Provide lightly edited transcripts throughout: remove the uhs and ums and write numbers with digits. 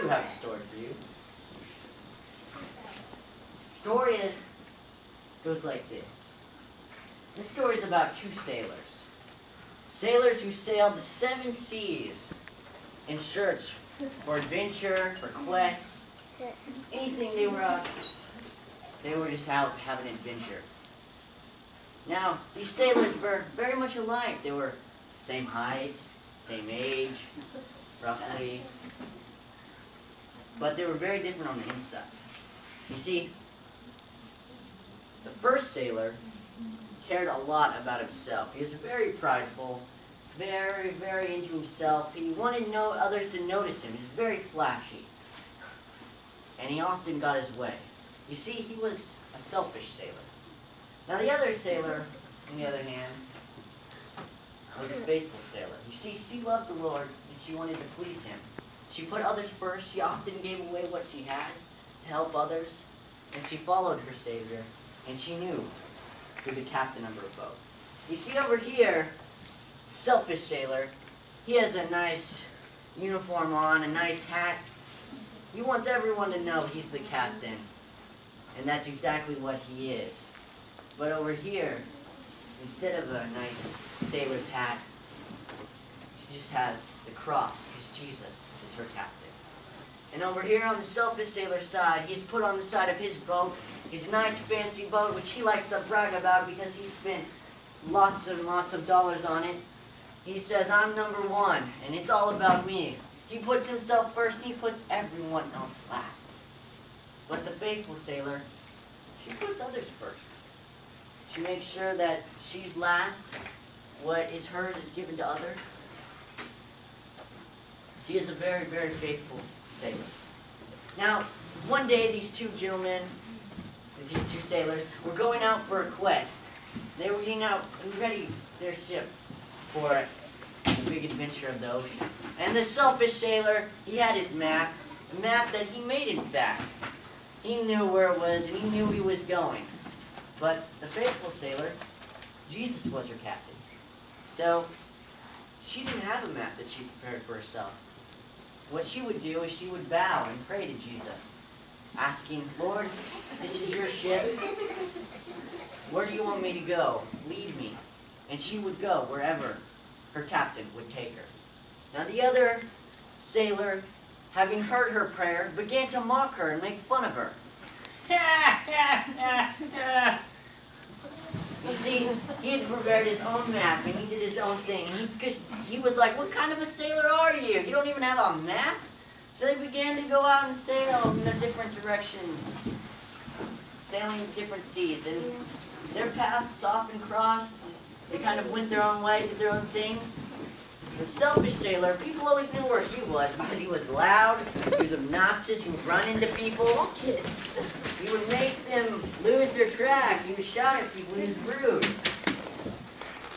have a story for you. The story goes like this. This story is about two sailors. Sailors who sailed the 7 seas in search for adventure, for quests, anything they were out. They were just out having adventure. Now, these sailors were very much alike. They were the same height, same age, roughly. But they were very different on the inside. You see, the first sailor cared a lot about himself. He was very prideful, very, very into himself. He wanted others to notice him. He was very flashy. And he often got his way. You see, he was a selfish sailor. Now the other sailor, on the other hand, was a faithful sailor. You see, she loved the Lord and she wanted to please Him. She put others first. She often gave away what she had to help others. And she followed her Savior. And she knew who the captain of her boat. You see over here, selfish sailor, he has a nice uniform on, a nice hat. He wants everyone to know he's the captain. And that's exactly what he is. But over here, instead of a nice sailor's hat, she just has the cross, because Jesus is her captain. And over here on the selfish sailor's side, he's put on the side of his boat, his nice fancy boat, which he likes to brag about because he spent lots and lots of dollars on it. He says, I'm number one, and it's all about me. He puts himself first, he puts everyone else last. But the faithful sailor, she puts others first. She makes sure that she's last. What is hers is given to others. She is a very, very faithful sailor. Now, one day these two gentlemen, these two sailors, were going out for a quest. They were getting out and ready their ship for the big adventure of the ocean. And the selfish sailor, he had his map, a map that he made in fact. He knew where it was and he knew he was going. But the faithful sailor, Jesus was her captain. So she didn't have a map that she prepared for herself. What she would do is she would bow and pray to Jesus, asking, Lord, this is your ship. Where do you want me to go? Lead me. And she would go wherever her captain would take her. Now the other sailor, having heard her prayer, began to mock her and make fun of her. You see, he had prepared his own map and he did his own thing. Because he was like, what kind of a sailor are you? You don't even have a map? So they began to go out and sail in their different directions, sailing different seas. And their paths often crossed. They kind of went their own way, did their own thing. The selfish sailor, people always knew where he was because he was loud, he was obnoxious, he would run into people. He would make them lose their track, he would shout at people, he was rude.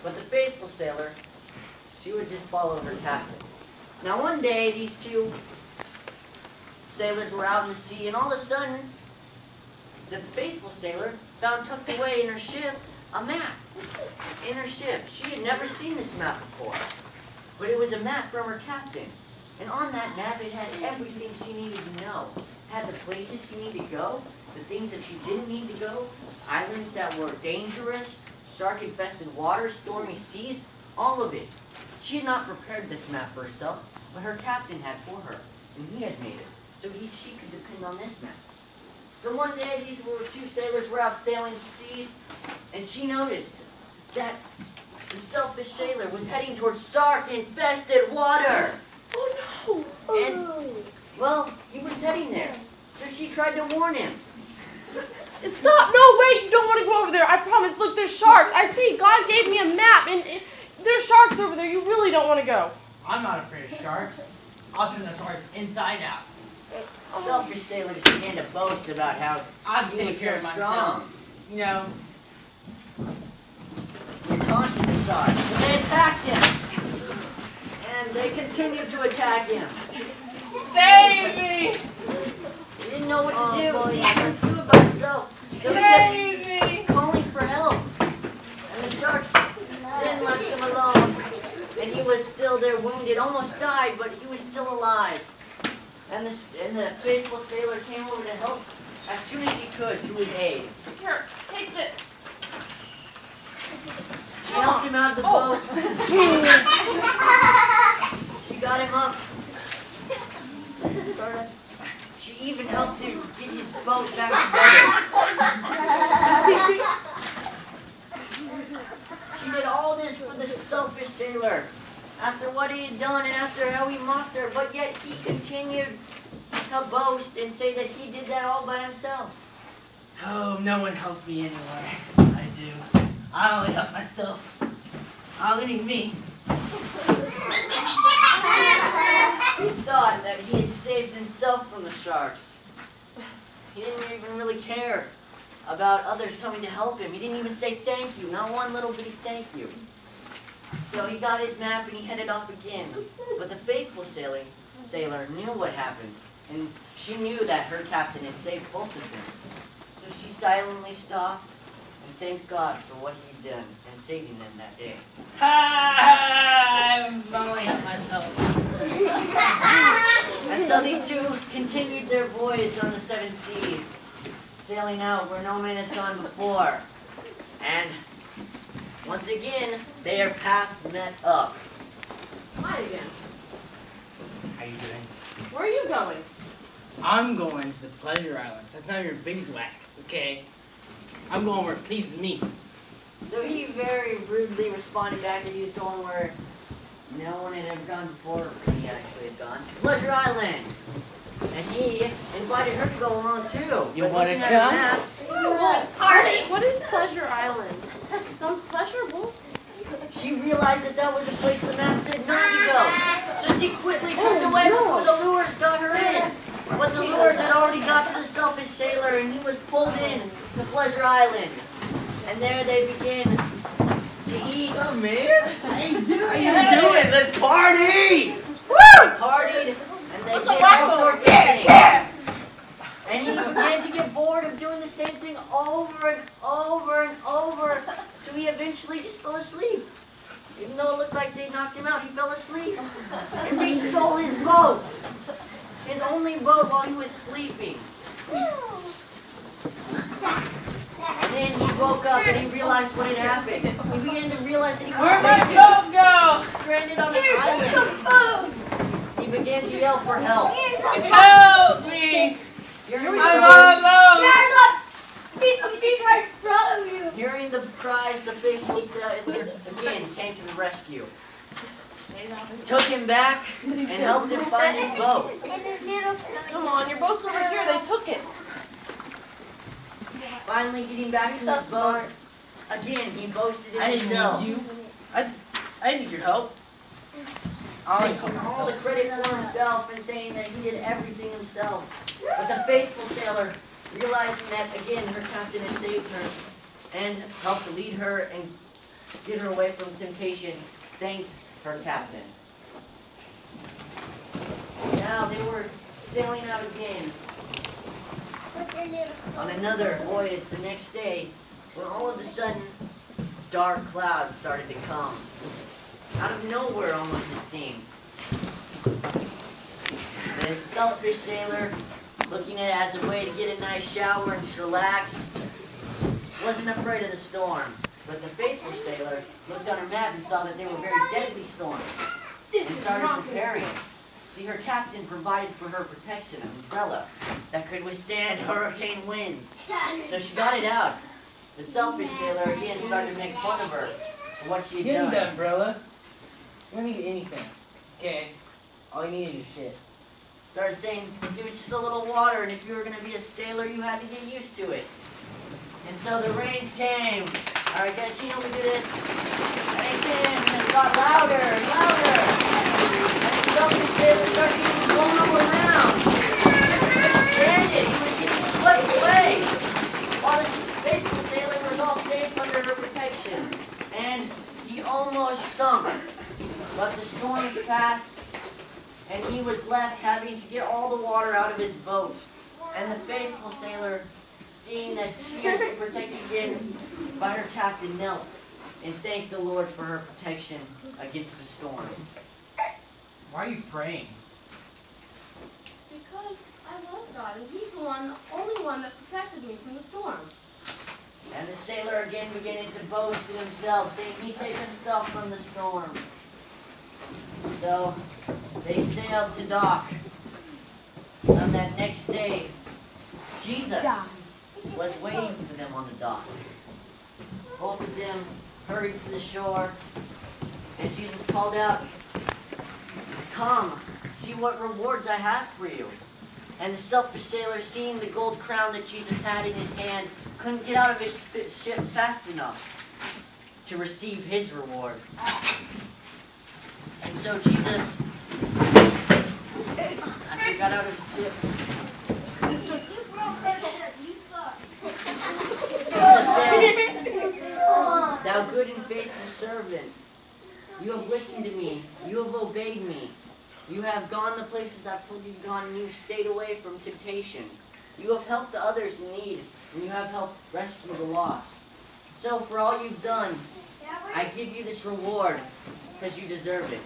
But the faithful sailor, she would just follow her captain. Now one day, these two sailors were out in the sea, and all of a sudden, the faithful sailor found tucked away in her ship a map. In her ship. She had never seen this map before. But it was a map from her captain. And on that map, it had everything she needed to know. It had the places she needed to go, the things that she didn't need to go, islands that were dangerous, shark-infested waters, stormy seas, all of it. She had not prepared this map for herself, but her captain had for her, and he had made it. So she could depend on this map. So one day, these two sailors were out sailing the seas, and she noticed that the selfish sailor was heading towards shark-infested water. Oh no! Oh and, no! Well, he was heading there. So she tried to warn him. Stop! No, wait! You don't want to go over there. I promise. Look, there's sharks. I see. God gave me a map, and there's sharks over there. You really don't want to go. I'm not afraid of sharks. I'll turn the sharks inside out. The selfish sailor just began to boast about how I've he taken was care so of strong. myself. You know, He taunted the sharks, and they attacked him. And they continued to attack him. save me! He didn't know what to do. He couldn't do it by himself. So he Save me! kept calling for help. And the sharks didn't let him alone. And he was still there wounded, almost died, but he was still alive. And the faithful sailor came over to help as soon as he could to his aid. Here, take this. She helped him out of the boat. She got him up. She even helped him get his boat back together. She did all this for the selfish sailor. After what he had done and after how he mocked her, but yet he continued to boast and say that he did that all by himself. Oh, no one helps me anyway. I do. I only help myself. I'll leave me. He thought that he had saved himself from the sharks. He didn't even really care about others coming to help him. He didn't even say thank you, not one little bitty thank you. So he got his map and he headed off again. But the faithful sailor knew what happened, and she knew that her captain had saved both of them. So she silently stopped and thanked God for what he'd done and saving them that day. I've only helped myself. And so these two continued their voyage on the seven seas, sailing out where no man has gone before. And once again, their paths met up. Hi again. How you doing? Where are you going? I'm going to the pleasure islands. That's none of your beeswax, okay? I'm going where it pleases me. So he very rudely responded back that he was going where no one had ever gone before, or he actually had gone. Pleasure Island! And he invited her to go along too. You But want to looking at her map, come? Party! What is Pleasure Island? Sounds pleasurable. she realized that that was a place the map said not to go. So she quickly turned away before the lures got her in. But the lures had already got to the selfish sailor and he was pulled in to Pleasure Island. And there they begin to eat. What's up, man? How you doing? Let's party! They partied and they did all sorts of things. And he began to get bored of doing the same thing over and over and over. So he eventually just fell asleep. Even though it looked like they knocked him out, he fell asleep. And they stole his boat. His only boat while he was sleeping. And then he woke up and he realized what had happened. He began to realize that he was stranded on an island. He began to yell for help. Help me! Hearing I'm alone! Right in front of you. Hearing the cries, the faithful sailor again came to the rescue. Took him back and helped him find his boat. Come on, your boat's over here. They took it. Finally getting back to his boat, again he boasted in I himself. didn't need you. I need your help. Taking all the credit for himself and saying that he did everything himself. But the faithful sailor, realizing that again her captain had saved her and helped to lead her and get her away from temptation, thanked her captain. Now they were sailing out again on another voyage the next day, when all of a sudden dark clouds started to come. Out of nowhere almost it seemed. The selfish sailor, looking at it as a way to get a nice shower and chillax, wasn't afraid of the storm. But the faithful sailor looked on her map and saw that they were very deadly storms and started preparing. See, her captain provided for her protection, an umbrella that could withstand hurricane winds. So she got it out. The selfish sailor again started to make fun of her for what she had Get done. the umbrella. You don't need anything, okay? All you need is your shit. Started saying it was just a little water, and if you were going to be a sailor, you had to get used to it. And so the rains came. All right, guys, can you help me do this? And it came, and it got louder and louder. And the selfish sailor started getting blown all around. He couldn't stand it. He was getting swept away. While this faithful sailor was all safe under her protection. And he almost sunk. But the storm has passed, and he was left having to get all the water out of his boat. And the faithful sailor, seeing that she had been protected again by her captain, knelt and thanked the Lord for her protection against the storm. Why are you praying? Because I love God, and He's the only one that protected me from the storm. And the sailor again began to boast in himself, saying he saved himself from the storm. So they sailed to dock. On that next day, Jesus was waiting for them on the dock. Both of them hurried to the shore, and Jesus called out, "Come, see what rewards I have for you." And the selfish sailor, seeing the gold crown that Jesus had in his hand, couldn't get out of his ship fast enough to receive his reward. And so Jesus, after he got out of his ship, You suck. Jesus said, "Thou good and faithful servant, you have listened to me, you have obeyed me. You have gone the places I've told you to go, and you've stayed away from temptation. You have helped the others in need, and you have helped rescue the lost. So for all you've done, I give you this reward, because you deserve it."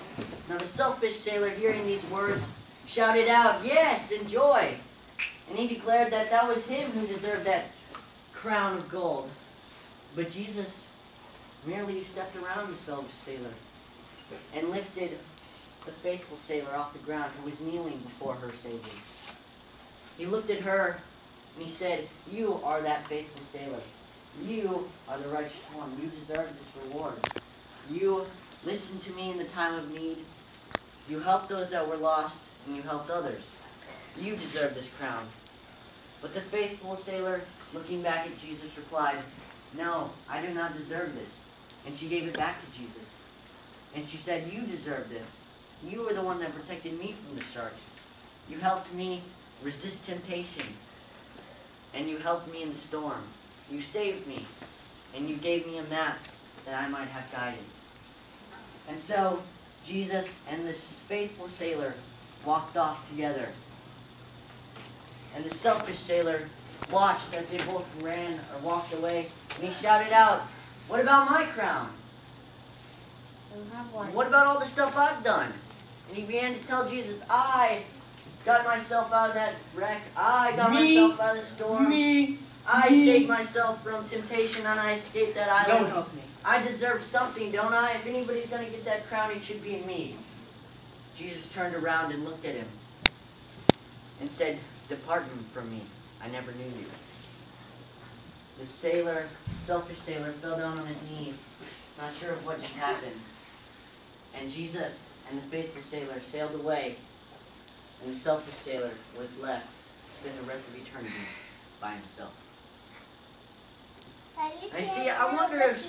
Now the selfish sailor, hearing these words, shouted out, "Yes, enjoy!" And he declared that that was him who deserved that crown of gold. But Jesus merely stepped around the selfish sailor and lifted the faithful sailor off the ground, who was kneeling before her Savior. He looked at her and he said, "You are that faithful sailor. You are the righteous one. You deserve this reward. You listened to me in the time of need. You helped those that were lost, and you helped others. You deserve this crown." But the faithful sailor, looking back at Jesus, replied, "No, I do not deserve this." And she gave it back to Jesus. And she said, "You deserve this. You were the one that protected me from the sharks. You helped me resist temptation. And you helped me in the storm. You saved me. And you gave me a map that I might have guidance." And so Jesus and this faithful sailor walked off together. And the selfish sailor watched as they both ran or walked away. And he shouted out, "What about my crown? I don't have one. What about all the stuff I've done?" And he began to tell Jesus, "I got myself out of that wreck. I got myself out of the storm. I saved myself from temptation, and I escaped that island. No one helps me. I deserve something, don't I? If anybody's going to get that crown, it should be me." Jesus turned around and looked at him and said, "Depart from me. I never knew you." The sailor, selfish sailor, fell down on his knees, not sure of what just happened. And Jesus and the faithful sailor sailed away, and the selfish sailor was left to spend the rest of eternity by himself. I see. I wonder if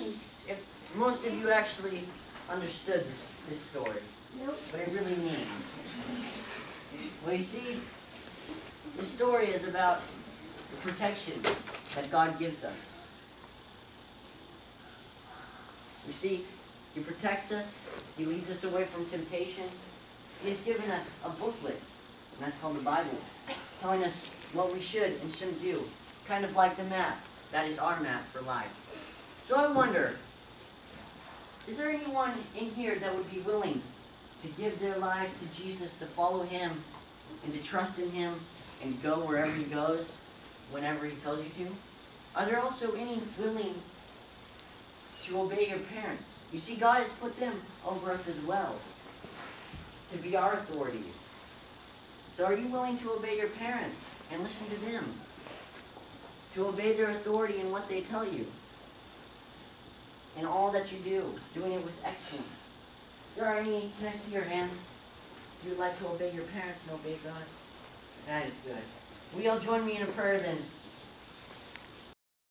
most of you actually understood this story, Nope. what it really means. Well, you see, this story is about the protection that God gives us. You see, He protects us. He leads us away from temptation. He has given us a booklet, and that's called the Bible, telling us what we should and shouldn't do, kind of like the map. That is our map for life. So I wonder, is there anyone in here that would be willing to give their life to Jesus, to follow Him, and to trust in Him, and go wherever He goes, whenever He tells you to? Are there also any willing to obey your parents? You see, God has put them over us as well, to be our authorities. So are you willing to obey your parents and listen to them? To obey their authority in what they tell you? In all that you do, doing it with excellence. If there are any, can I see your hands? If you would like to obey your parents and obey God? That is good. Will you all join me in a prayer then?